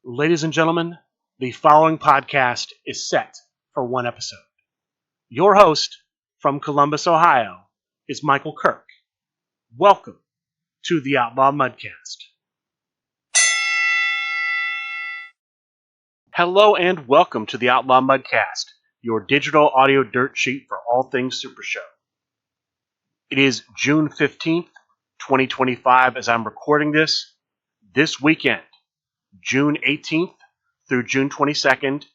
Ladies and gentlemen, the following podcast is set for one episode. Your host from Columbus, Ohio, is Michael Kirk. Welcome to the Outlaw Mudcast. Hello and welcome to the Outlaw Mudcast, your digital audio dirt sheet for all things Super Show. It is June 15th, 2025 as I'm recording this weekend. June 18th through June 22nd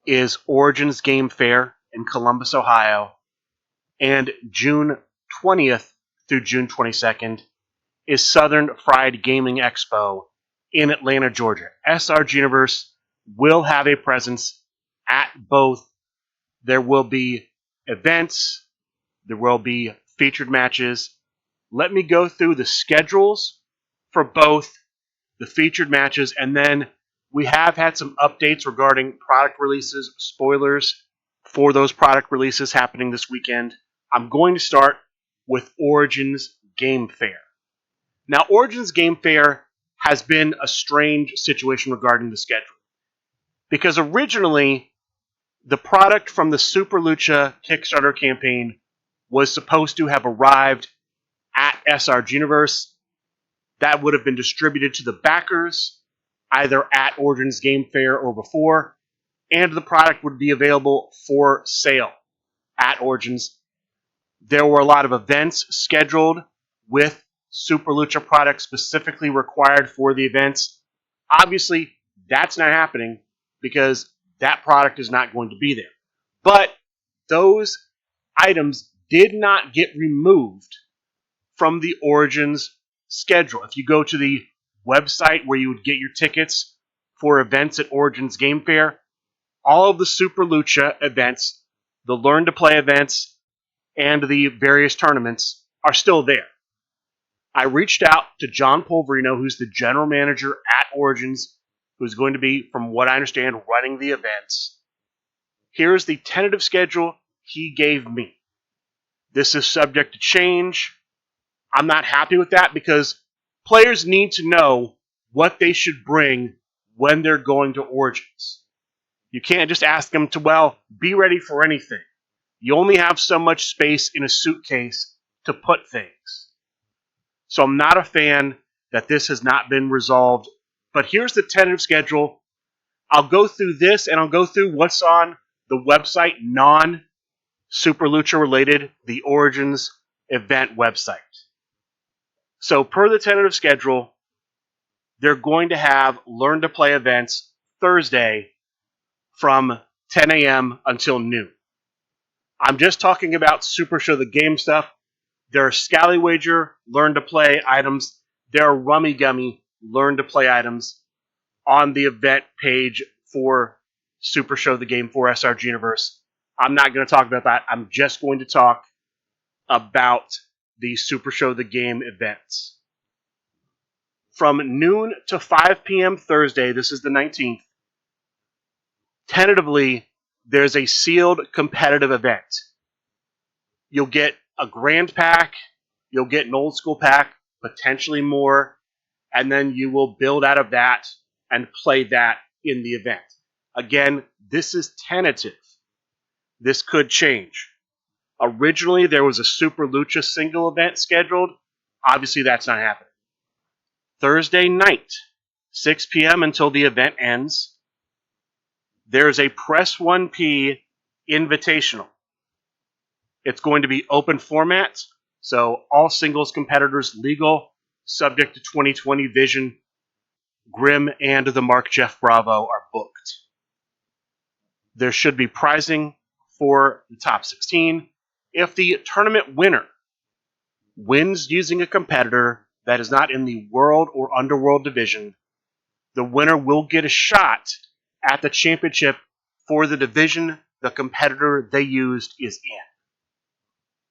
is Origins Game Fair in Columbus, Ohio, and June 20th through June 22nd is Southern Fried Gaming Expo in Atlanta, Georgia. SRG Universe will have a presence at both. There will be events, there will be featured matches. Let me go through the schedules for both the featured matches, and then we have had some updates regarding product releases, spoilers for those product releases happening this weekend. I'm going to start with Origins Game Fair. Now, Origins Game Fair has been a strange situation regarding the schedule, because originally the product from the Super Lucha Kickstarter campaign was supposed to have arrived at SRG Universe. That would have been distributed to the backers, either at Origins Game Fair or before, and the product would be available for sale at Origins. There were a lot of events scheduled with Super Lucha products specifically required for the events. Obviously, that's not happening because that product is not going to be there. But those items did not get removed from the Origins schedule. If you go to the website where you would get your tickets for events at Origins Game Fair, all of the Super Lucha events, the Learn to Play events, and the various tournaments are still there. I reached out to John Polverino, who's the general manager at Origins, who's going to be, from what I understand, running the events. Here's the tentative schedule he gave me. This is subject to change. I'm not happy with that because players need to know what they should bring when they're going to Origins. You can't just ask them to, be ready for anything. You only have so much space in a suitcase to put things. So I'm not a fan that this has not been resolved. But here's the tentative schedule. I'll go through this and I'll go through what's on the website non-Super Lucha related, the Origins event website. So per the tentative schedule, they're going to have Learn to Play events Thursday from 10 a.m. until noon. I'm just talking about Supershow the Game stuff. There are Scallywager Learn to Play items. There are Rummy Gummy Learn to Play items on the event page for Supershow the Game for SRG Universe. I'm not going to talk about that. I'm just going to talk about the Supershow the Game events. From noon to 5 p.m. Thursday, this is the 19th, tentatively, there's a sealed competitive event. You'll get a grand pack, you'll get an old school pack, potentially more, and then you will build out of that and play that in the event. Again, this is tentative. This could change. Originally, there was a Super Lucha single event scheduled. Obviously, that's not happening. Thursday night, 6 p.m. until the event ends, there's a Press 1P Invitational. It's going to be open format, so all singles competitors legal, subject to 2020 Vision. Grimm and the Mark Jeff Bravo are booked. There should be prizing for the top 16. If the tournament winner wins using a competitor that is not in the World or Underworld division, the winner will get a shot at the championship for the division the competitor they used is in.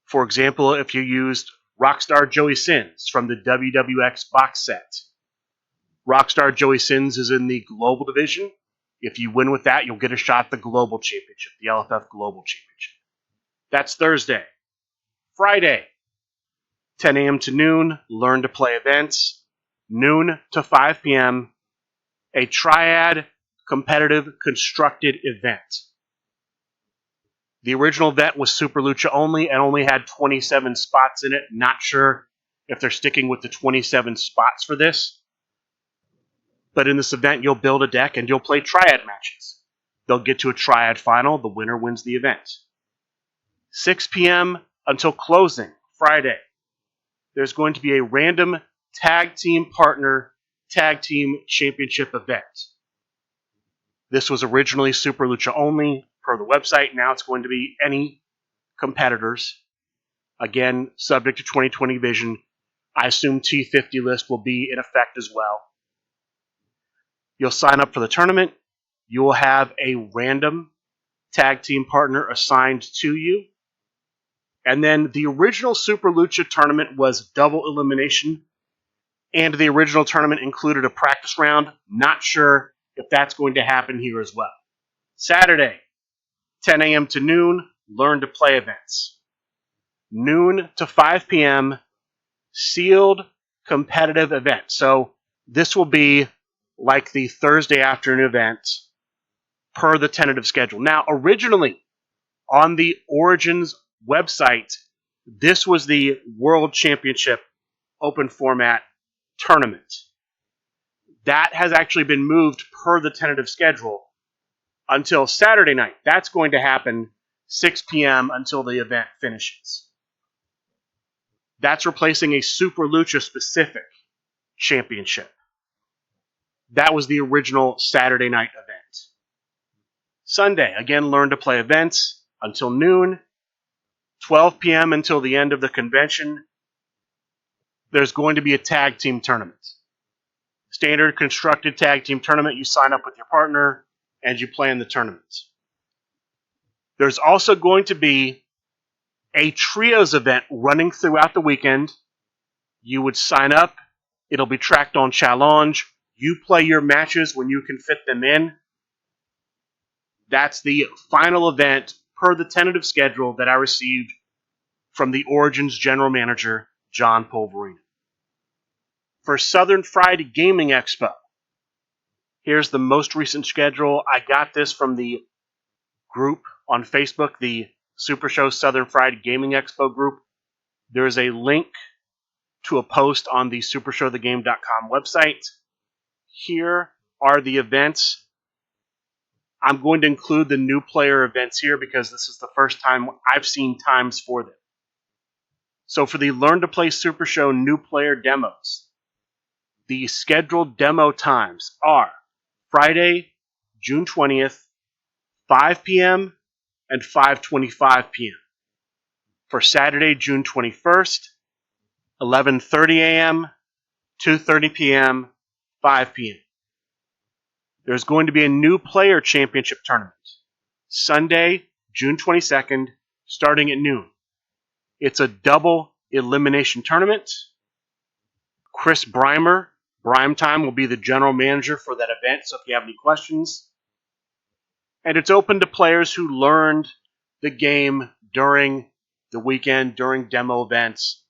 For example, if you used Rockstar Joey Sins from the WWX box set, Rockstar Joey Sins is in the Global division. If you win with that, you'll get a shot at the Global Championship, the LFF Global Championship. That's Thursday. Friday, 10 a.m. to noon, Learn to Play events. Noon to 5 p.m., a triad competitive constructed event. The original event was Super Lucha only and only had 27 spots in it. Not sure if they're sticking with the 27 spots for this. But in this event, you'll build a deck and you'll play triad matches. They'll get to a triad final. The winner wins the event. 6 p.m. until closing, Friday. There's going to be a random tag team partner tag team championship event. This was originally Super Lucha only per the website. Now it's going to be any competitors. Again, subject to 2020 vision. I assume T50 list will be in effect as well. You'll sign up for the tournament. You will have a random tag team partner assigned to you. And then the original Super Lucha tournament was double elimination. And the original tournament included a practice round. Not sure if that's going to happen here as well. Saturday, 10 a.m. to noon, learn to play events. Noon to 5 p.m., sealed competitive event. So this will be like the Thursday afternoon event per the tentative schedule. Now, originally on the Origins website, this was the World Championship open format tournament. That has actually been moved per the tentative schedule until Saturday night. That's going to happen 6 p.m. until the event finishes. That's replacing a Super Lucha specific championship. That was the original Saturday night event. Sunday, again, learn to play events until noon, 12 p.m. until the end of the convention. There's going to be a tag team tournament. Standard constructed tag team tournament. You sign up with your partner and you play in the tournament. There's also going to be a trios event running throughout the weekend. You would sign up. It'll be tracked on Challenge. You play your matches when you can fit them in. That's the final event per the tentative schedule that I received from the Origins general manager, John Polverino. For Southern Fried Gaming Expo, here's the most recent schedule. I got this from the group on Facebook, the Supershow Southern Fried Gaming Expo group. There is a link to a post on the supershowthegame.com website. Here are the events. I'm going to include the new player events here because this is the first time I've seen times for them. So for the Learn to Play Super Show new player demos, the scheduled demo times are Friday, June 20th, 5 p.m. and 5:25 p.m. For Saturday, June 21st, 11:30 a.m., 2:30 p.m., 5 p.m. There's going to be a new player championship tournament. Sunday, June 22nd, starting at noon. It's a double elimination tournament. Chris Brimer, Brime Time, will be the general manager for that event, so if you have any questions. And it's open to players who learned the game during the weekend, during demo events.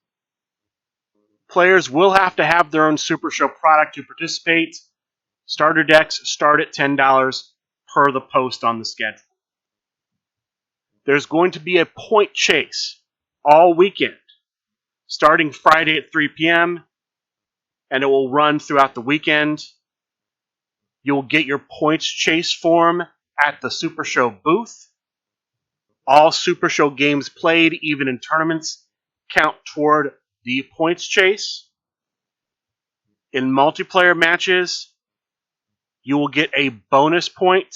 Players will have to have their own Super Show product to participate. Starter decks start at $10 per the post on the schedule. There's going to be a point chase all weekend, starting Friday at 3 p.m., and it will run throughout the weekend. You will get your points chase form at the Super Show booth. All Super Show games played, even in tournaments, count toward the points chase. In multiplayer matches, you will get a bonus point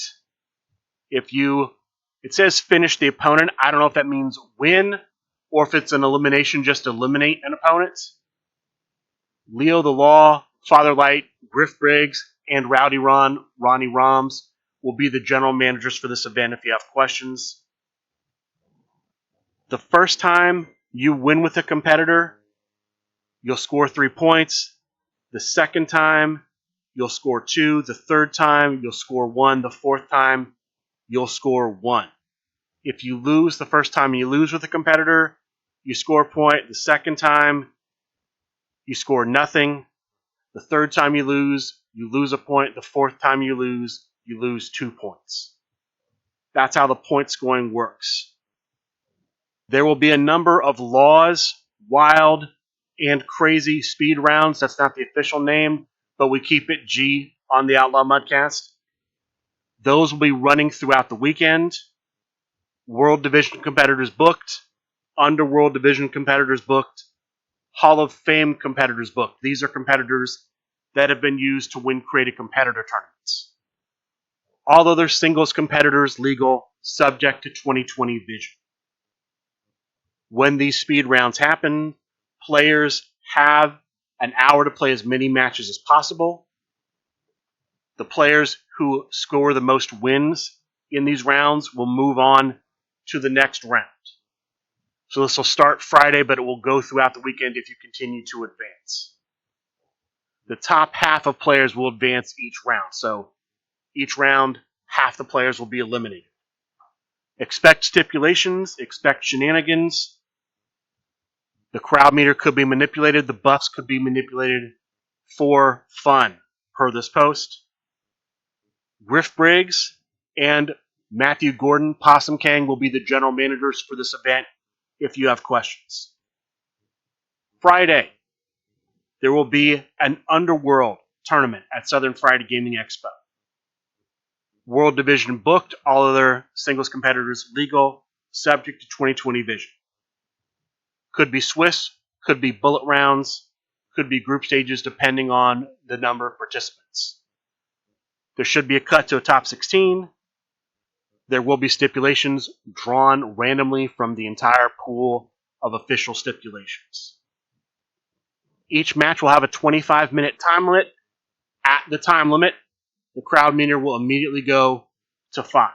if it says finish the opponent. I don't know if that means win or if it's an elimination, just eliminate an opponent. Leo the Law, Father Light, Griff Briggs, and Rowdy Ron, Ronnie Roms will be the general managers for this event if you have questions. The first time you win with a competitor, you'll score 3 points. The second time, you'll score 2. The third time, you'll score 1. The fourth time, you'll score 1. If you lose the first time you lose with a competitor, you score a point. The second time, you score nothing. The third time you lose, you lose a point. The fourth time you lose 2 points. That's how the point scoring works. There will be a number of laws, wild, and crazy speed rounds. That's not the official name, but we keep it G on the Outlaw Mudcast. Those will be running throughout the weekend. World Division competitors booked. Underworld Division competitors booked. Hall of Fame competitors booked. These are competitors that have been used to win creative competitor tournaments. All other singles competitors legal, subject to 2020 vision. When these speed rounds happen, players have an hour to play as many matches as possible. The players who score the most wins in these rounds will move on to the next round. So this will start Friday, but it will go throughout the weekend if you continue to advance. The top half of players will advance each round. So each round, half the players will be eliminated. Expect stipulations, expect shenanigans. The crowd meter could be manipulated. The buffs could be manipulated for fun, per this post. Griff Briggs and Matthew Gordon, Possum Kang, will be the general managers for this event if you have questions. Friday, there will be an Underworld tournament at Southern Friday Gaming Expo. World Division booked, all other singles competitors legal, subject to 2020 vision. Could be Swiss, could be bullet rounds, could be group stages depending on the number of participants. There should be a cut to a top 16. There will be stipulations drawn randomly from the entire pool of official stipulations. Each match will have a 25-minute time limit. At the time limit, the crowd meter will immediately go to 5.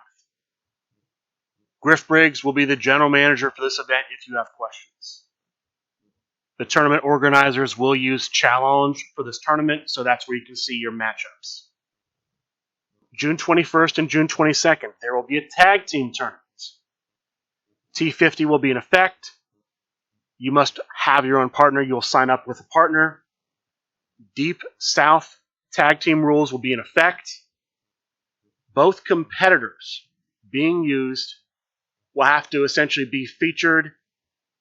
Griff Briggs will be the general manager for this event if you have questions. The tournament organizers will use Challenge for this tournament, so that's where you can see your matchups. June 21st and June 22nd, there will be a tag team tournament. T50 will be in effect. You must have your own partner. You'll sign up with a partner. Deep South tag team rules will be in effect. Both competitors being used will have to essentially be featured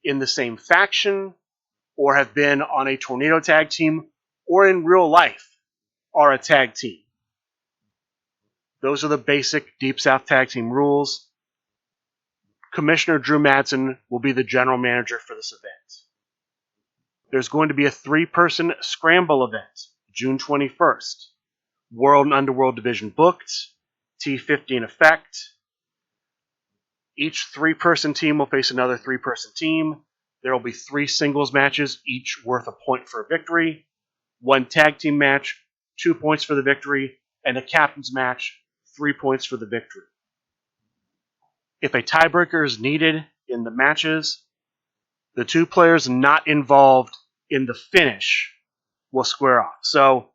in the same faction or have been on a tornado tag team or in real life are a tag team. Those are the basic Deep South tag team rules. Commissioner Drew Madsen will be the general manager for this event. There's going to be a 3-person scramble event, June 21st. World and Underworld Division booked, T50 in effect. Each 3-person team will face another 3-person team. There will be 3 singles matches, each worth a point for a victory. 1 tag team match, 2 points for the victory, and a captain's match, 3 points for the victory. If a tiebreaker is needed in the matches, the 2 players not involved in the finish will square off. So,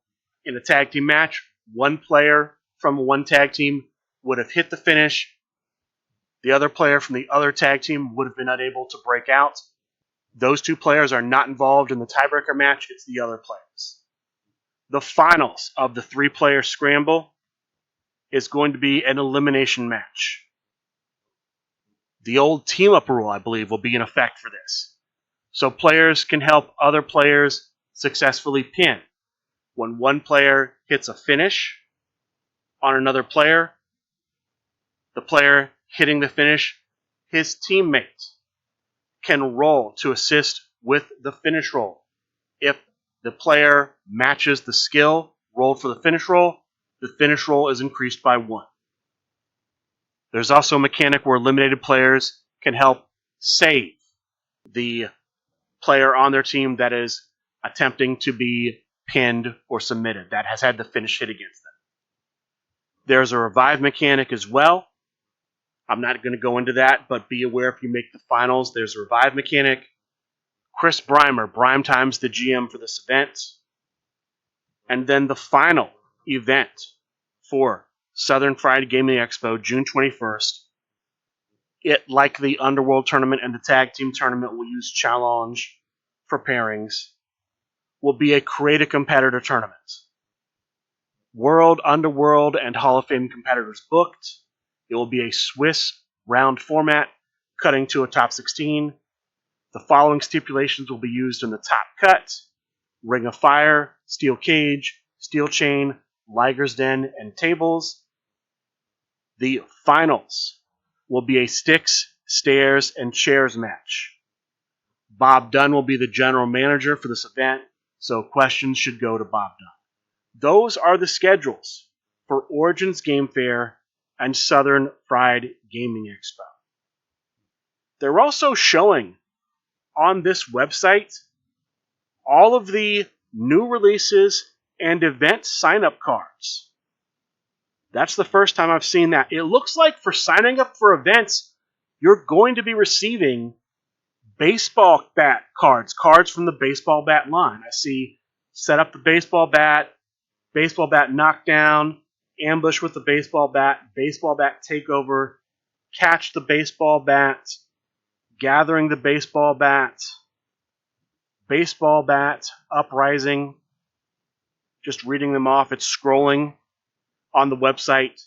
in a tag team match, 1 player from one tag team would have hit the finish. The other player from the other tag team would have been unable to break out. Those 2 players are not involved in the tiebreaker match. It's the other players. The finals of the 3-player scramble is going to be an elimination match. The old team-up rule, I believe, will be in effect for this. So players can help other players successfully pin. When one player hits a finish on another player, the player hitting the finish, his teammate can roll to assist with the finish roll. If the player matches the skill rolled for the finish roll is increased by 1. There's also a mechanic where eliminated players can help save the player on their team that is attempting to be pinned or submitted, that has had the finish hit against them. There's a revive mechanic as well. I'm not going to go into that, but be aware if you make the finals, there's a revive mechanic. Chris Breimer, Brime Time's the GM for this event. And then the final event for Southern Friday Gaming Expo, June 21st. It, like the Underworld Tournament and the Tag Team Tournament, will use Challenge for pairings, will be a creative competitor tournament. World, Underworld, and Hall of Fame competitors booked. It will be a Swiss round format, cutting to a top 16. The following stipulations will be used in the top cut: Ring of Fire, Steel Cage, Steel Chain, Liger's Den, and tables. The finals will be a sticks, stairs, and chairs match. Bob Dunn will be the general manager for this event, so questions should go to Bob Dunn. Those are the schedules for Origins Game Fair and Southern Fried Gaming Expo. They're also showing on this website all of the new releases and event sign-up cards. That's the first time I've seen that. It looks like for signing up for events, you're going to be receiving baseball bat cards from the baseball bat line. I see set up the baseball bat knockdown, ambush with the baseball bat takeover, catch the baseball bat, gathering the baseball bat uprising. Just reading them off, it's scrolling on the website,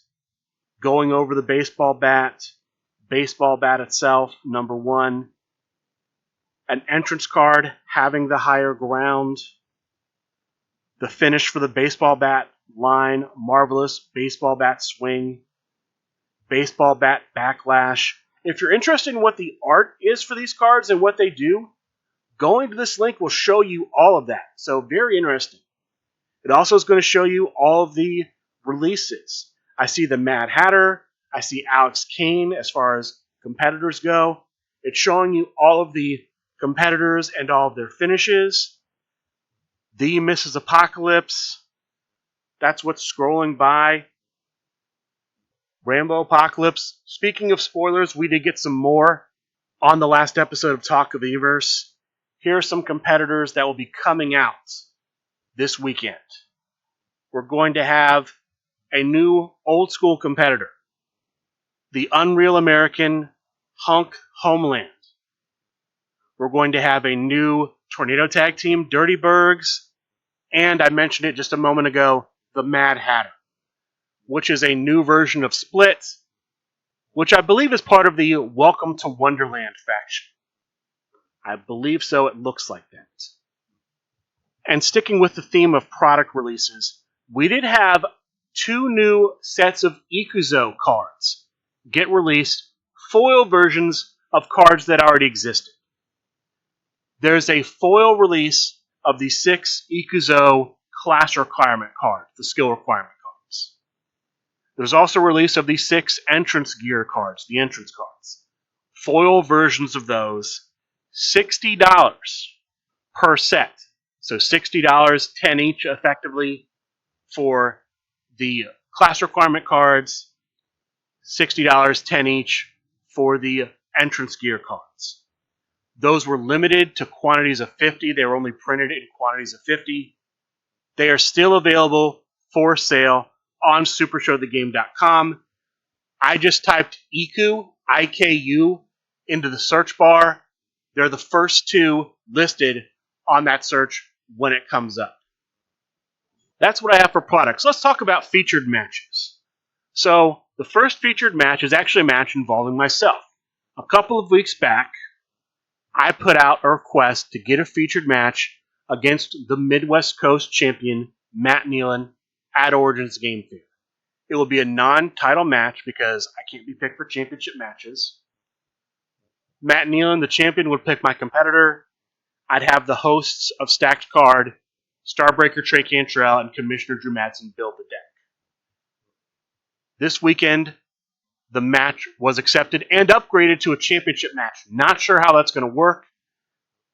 going over the baseball bat itself, number 1, an entrance card having the higher ground, the finish for the baseball bat line, marvelous baseball bat swing, baseball bat backlash. If you're interested in what the art is for these cards and what they do, going to this link will show you all of that. So very interesting. It also is going to show you all of the releases. I see the Mad Hatter. I see Alex Kane as far as competitors go. It's showing you all of the competitors and all of their finishes. The Mrs. Apocalypse. That's what's scrolling by. Rambo Apocalypse. Speaking of spoilers, we did get some more on the last episode of Talk of the Universe. Here are some competitors that will be coming out this weekend. We're going to have a new old school competitor, the Unreal American Hunk Homeland. We're going to have a new Tornado Tag Team, Dirty Bergs, and I mentioned it just a moment ago, the Mad Hatter, which is a new version of Split, which I believe is part of the Welcome to Wonderland faction. I believe so, it looks like that. And sticking with the theme of product releases, we did have 2 new sets of Ikuzo cards get released, foil versions of cards that already existed. There's a foil release of the 6 Ikuzo class requirement cards, the skill requirement cards. There's also a release of the 6 entrance gear cards, the entrance cards. Foil versions of those, $60 per set. So $60, 10 each effectively for the class requirement cards, $60, 10 each for the entrance gear cards. Those were limited to quantities of 50. They were only printed in quantities of 50. They are still available for sale on supershowthegame.com. I just typed IKU, IKU, into the search bar. They're the first 2 listed on that search when it comes up. That's what I have for products. Let's talk about featured matches. So, the first featured match is actually a match involving myself. A couple of weeks back, I put out a request to get a featured match against the Midwest Coast champion, Matt Nealon, at Origins Game Fair. It will be a non-title match because I can't be picked for championship matches. Matt Nealon, the champion, would pick my competitor. I'd have the hosts of Stacked Card, Starbreaker Trey Cantrell, and Commissioner Drew Madsen build the deck. This weekend, the match was accepted and upgraded to a championship match. Not sure how that's going to work,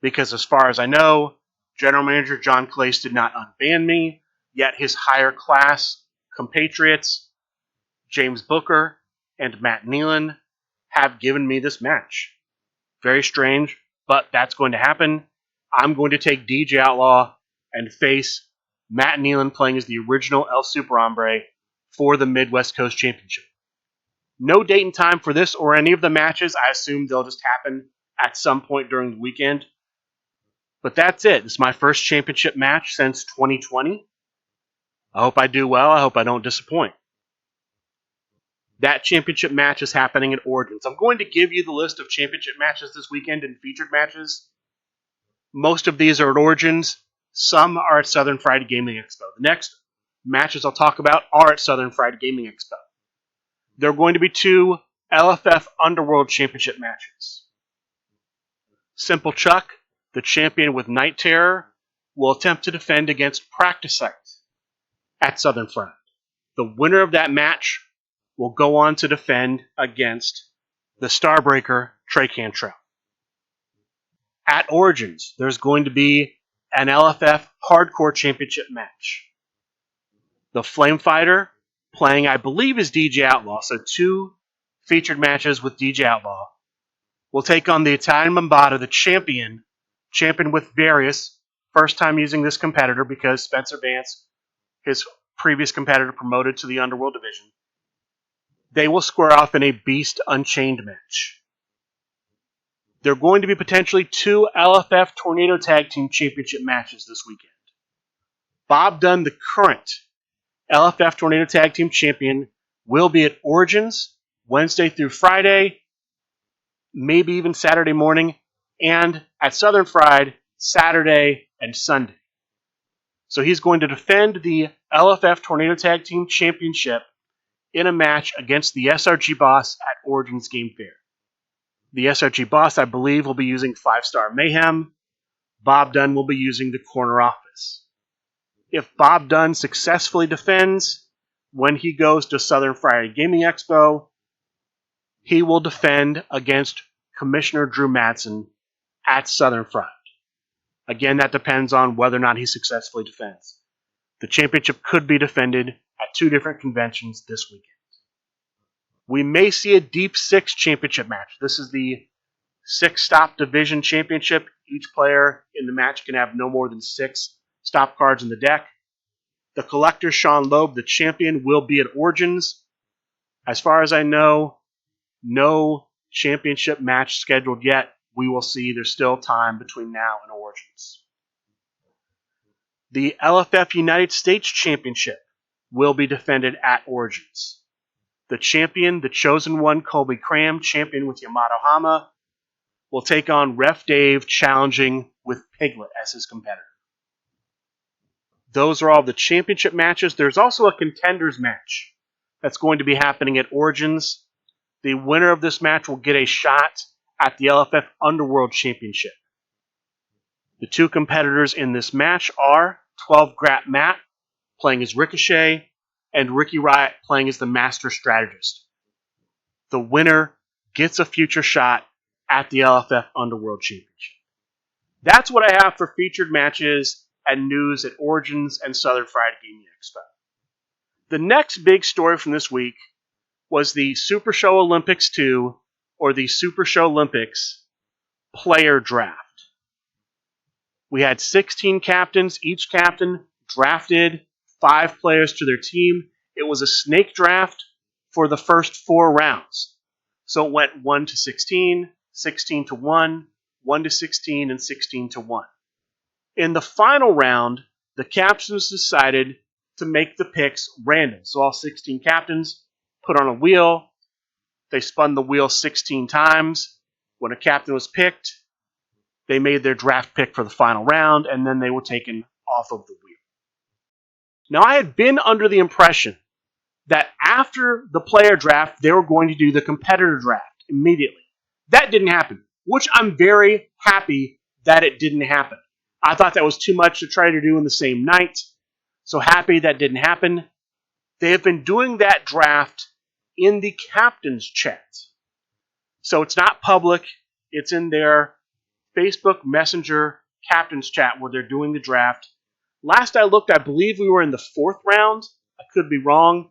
because as far as I know, General Manager John Clace did not unban me, yet his higher class compatriots, James Booker and Matt Nealon, have given me this match. Very strange, but that's going to happen. I'm going to take DJ Outlaw and face Matt Nealon playing as the original El Super Hombre for the Midwest Coast Championship. No date and time for this or any of the matches. I assume they'll just happen at some point during the weekend. But that's it. This is my first championship match since 2020. I hope I do well. I hope I don't disappoint. That championship match is happening at Origins. I'm going to give you the list of championship matches this weekend and featured matches. Most of these are at Origins. Some are at Southern Fried Gaming Expo. The next matches I'll talk about are at Southern Fried Gaming Expo. There are going to be 2 LFF Underworld Championship matches. Simple Chuck, the champion with Night Terror, will attempt to defend against Practice Site at Southern Fried. The winner of that match will go on to defend against the Starbreaker Trey Cantrell. At Origins, there's going to be an LFF Hardcore Championship match. The Flame Fighter, playing I believe is DJ Outlaw, so 2 featured matches with DJ Outlaw, will take on the Italian Mambata, the champion with Various, first time using this competitor because Spencer Vance, his previous competitor, promoted to the Underworld Division. They will square off in a Beast Unchained match. There are going to be potentially 2 LFF Tornado Tag Team Championship matches this weekend. Bob Dunn, the current LFF Tornado Tag Team Champion, will be at Origins Wednesday through Friday, maybe even Saturday morning, and at Southern Fried Saturday and Sunday. So he's going to defend the LFF Tornado Tag Team Championship in a match against the SRG Boss at Origins Game Fair. The SRG Boss, I believe, will be using 5-Star Mayhem. Bob Dunn will be using the Corner Office. If Bob Dunn successfully defends when he goes to Southern Friday Gaming Expo, he will defend against Commissioner Drew Madsen at Southern Fried. Again, that depends on whether or not he successfully defends. The championship could be defended at 2 different conventions this weekend. We may see a Deep 6 championship match. This is the 6-stop division championship. Each player in the match can have no more than 6 stop cards in the deck. The collector, Sean Loeb, the champion, will be at Origins. As far as I know, no championship match scheduled yet. We will see. There's still time between now and Origins. The LFF United States Championship will be defended at Origins. The champion, the chosen one, Colby Cram, champion with Yamato Hama, will take on Ref Dave, challenging with Piglet as his competitor. Those are all the championship matches. There's also a contenders match that's going to be happening at Origins. The winner of this match will get a shot at the LFF Underworld Championship. The 2 competitors in this match are 12 Grat Matt, playing as Ricochet, and Ricky Riot, playing as the Master Strategist. The winner gets a future shot at the LFF Underworld Championship. That's what I have for featured matches and news at Origins and Southern Fried Gaming Expo. The next big story from this week was the Super Sholympics 2, or the Super Sholympics player draft. We had 16 captains. Each captain drafted 5 players to their team. It was a snake draft for the first 4 rounds. So it went 1 to 16, 16 to 1, 1 to 16, and 16 to 1. In the final round, the captains decided to make the picks random. So all 16 captains put on a wheel. They spun the wheel 16 times. When a captain was picked, they made their draft pick for the final round, and then they were taken off of the wheel. Now, I had been under the impression that after the player draft, they were going to do the competitor draft immediately. That didn't happen, which I'm very happy that it didn't happen. I thought that was too much to try to do in the same night, so happy that didn't happen. They have been doing that draft in the captain's chat. So it's not public, it's in their Facebook Messenger captain's chat where they're doing the draft. Last I looked, I believe we were in the 4th round. I could be wrong,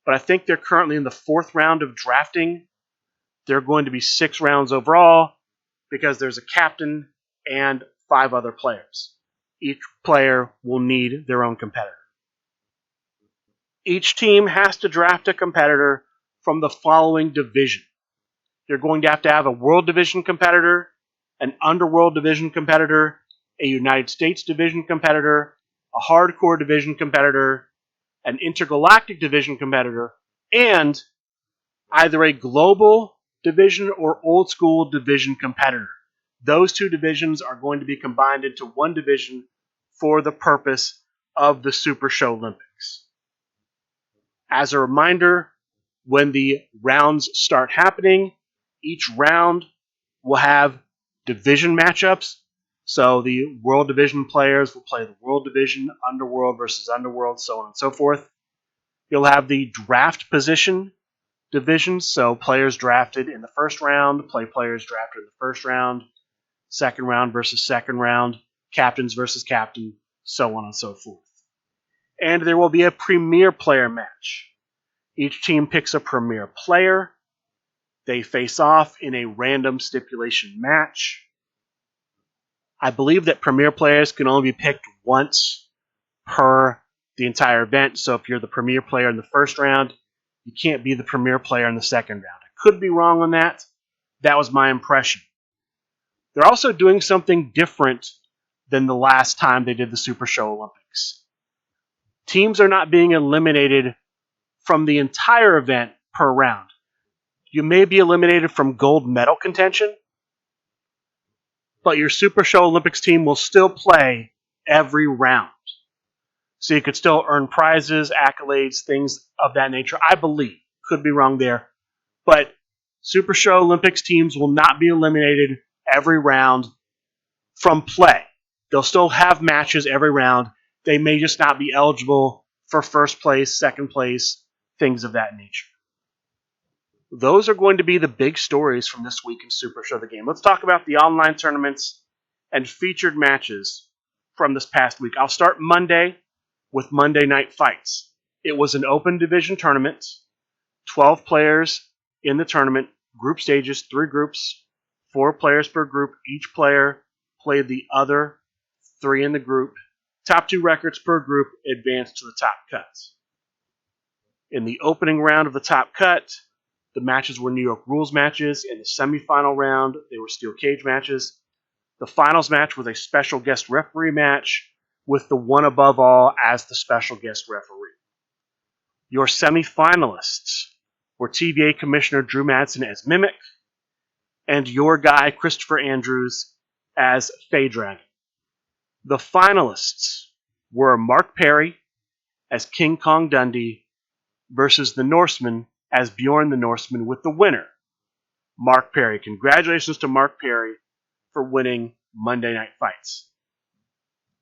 but I think they're currently in the 4th round of drafting. There are going to be 6 rounds overall because there's a captain and 5 other players. Each player will need their own competitor. Each team has to draft a competitor from the following division. You're going to have a World Division competitor, an Underworld Division competitor, a United States Division competitor, a Hardcore Division competitor, an intergalactic division competitor, and either a global division or old school division competitor. Those two divisions are going to be combined into one division for the purpose of the Super Sholympics. As a reminder, when the rounds start happening, each round will have division matchups. So the World Division players will play the World Division, Underworld versus Underworld, so on and so forth. You'll have the draft position divisions, so players drafted in the first round play players drafted in the first round, second round versus second round, captains versus captain, so on and so forth. And there will be a premier player match. Each team picks a premier player. They face off in a random stipulation match. I believe that premier players can only be picked once per the entire event. So if you're the premier player in the first round, you can't be the premier player in the second round. I could be wrong on that. That was my impression. They're also doing something different than the last time they did the Super Sholympics. Teams are not being eliminated from the entire event per round. You may be eliminated from gold medal contention, but your Super Sholympics team will still play every round. So you could still earn prizes, accolades, things of that nature, I believe. Could be wrong there. But Super Sholympics teams will not be eliminated every round from play. They'll still have matches every round. They may just not be eligible for first place, second place, things of that nature. Those are going to be the big stories from this week in Supershow the Game. Let's talk about the online tournaments and featured matches from this past week. I'll start Monday with Monday Night Fights. It was an open division tournament, 12 players in the tournament, group stages, 3 groups, 4 players per group. Each player played the other 3 in the group. Top 2 records per group advanced to the top cut. In the opening round of the top cut, the matches were New York rules matches. In the semifinal round, they were steel cage matches. The finals match was a special guest referee match with the one above all as the special guest referee. Your semifinalists were TVA Commissioner Drew Madsen as Mimic and your guy Christopher Andrews as Fey Dragon. The finalists were Mark Perry as King Kong Dundee versus the Norseman as Bjorn the Norseman, with the winner, Mark Perry. Congratulations to Mark Perry for winning Monday Night Fights.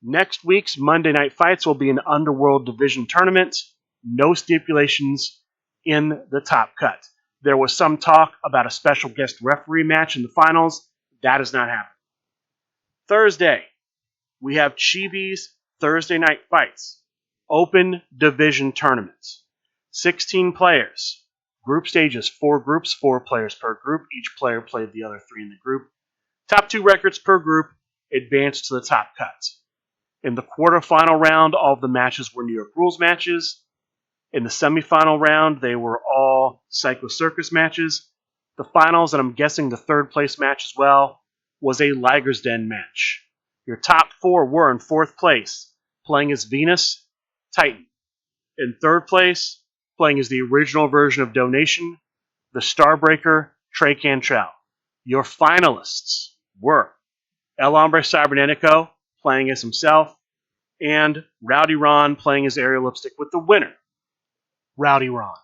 Next week's Monday Night Fights will be an Underworld Division tournament. No stipulations in the top cut. There was some talk about a special guest referee match in the finals. That has not happened. Thursday, we have Chibi's Thursday Night Fights. Open Division tournaments. 16 players. Group stages, 4 groups, 4 players per group. Each player played the other 3 in the group. Top 2 records per group advanced to the top cut. In the quarterfinal round, all of the matches were New York rules matches. In the semifinal round, they were all Psycho Circus matches. The finals, and I'm guessing the third place match as well, was a Liger's Den match. Your top 4 were in 4th place, playing as Venus, Titan. In 3rd place, playing as the original version of Donation, the Starbreaker, Trey Cantrell. Your finalists were El Hombre Cybernetico, playing as himself, and Rowdy Ron playing as Ariel Lipstick, with the winner, Rowdy Ron.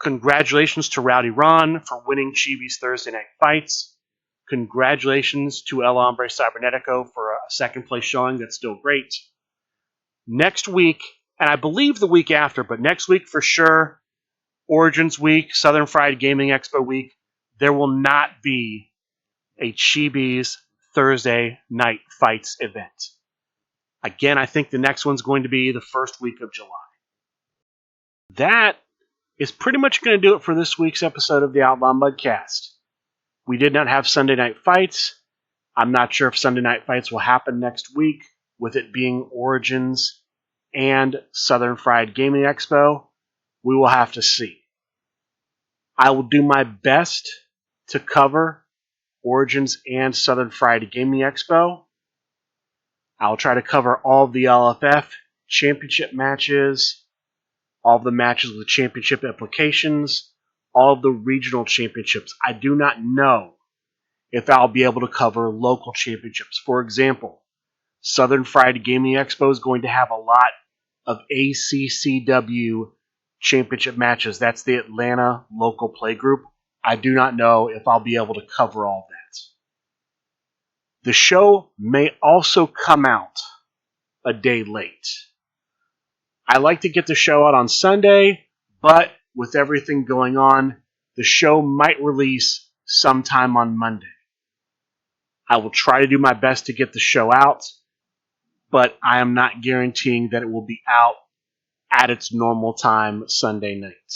Congratulations to Rowdy Ron for winning Chibi's Thursday Night Fights. Congratulations to El Hombre Cybernetico for a second place showing. That's still great. Next week, and I believe the week after, but next week for sure, Origins Week, Southern Fried Gaming Expo Week, there will not be a Chibi's Thursday Night Fights event. Again, I think the next one's going to be the first week of July. That is pretty much going to do it for this week's episode of the Outlaw Mudcast. We did not have Sunday Night Fights. I'm not sure if Sunday Night Fights will happen next week, with it being Origins and Southern Fried Gaming Expo. We will have to see. I will do my best to cover Origins and Southern Fried Gaming Expo. I'll try to cover all of the LFF championship matches, all of the matches with championship implications, all of the regional championships. I do not know if I'll be able to cover local championships. For example, Southern Fried Gaming Expo is going to have a lot of ACCW championship matches. That's the Atlanta local play group. I do not know if I'll be able to cover all that. The show may also come out a day late. I like to get the show out on Sunday, but with everything going on, the show might release sometime on Monday. I will try to do my best to get the show out, but I am not guaranteeing that it will be out at its normal time Sunday night.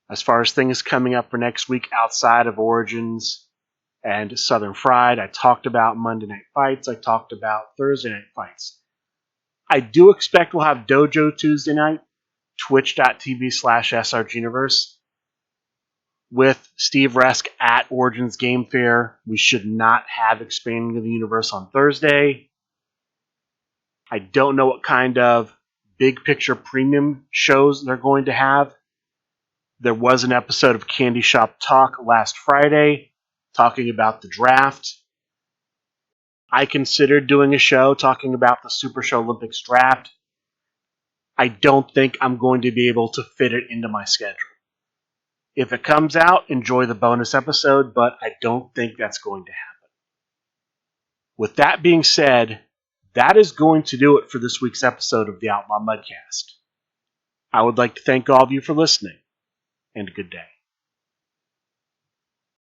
As far as things coming up for next week outside of Origins and Southern Fried, I talked about Monday Night Fights. I talked about Thursday Night Fights. I do expect we'll have Dojo Tuesday night, twitch.tv/srguniverse. With Steve Resk at Origins Game Fair, we should not have Expanding of the Universe on Thursday. I don't know what kind of big picture premium shows they're going to have. There was an episode of Candy Shop Talk last Friday talking about the draft. I considered doing a show talking about the Super Sholympics draft. I don't think I'm going to be able to fit it into my schedule. If it comes out, enjoy the bonus episode, but I don't think that's going to happen. With that being said, that is going to do it for this week's episode of the Outlaw Mudcast. I would like to thank all of you for listening, and a good day.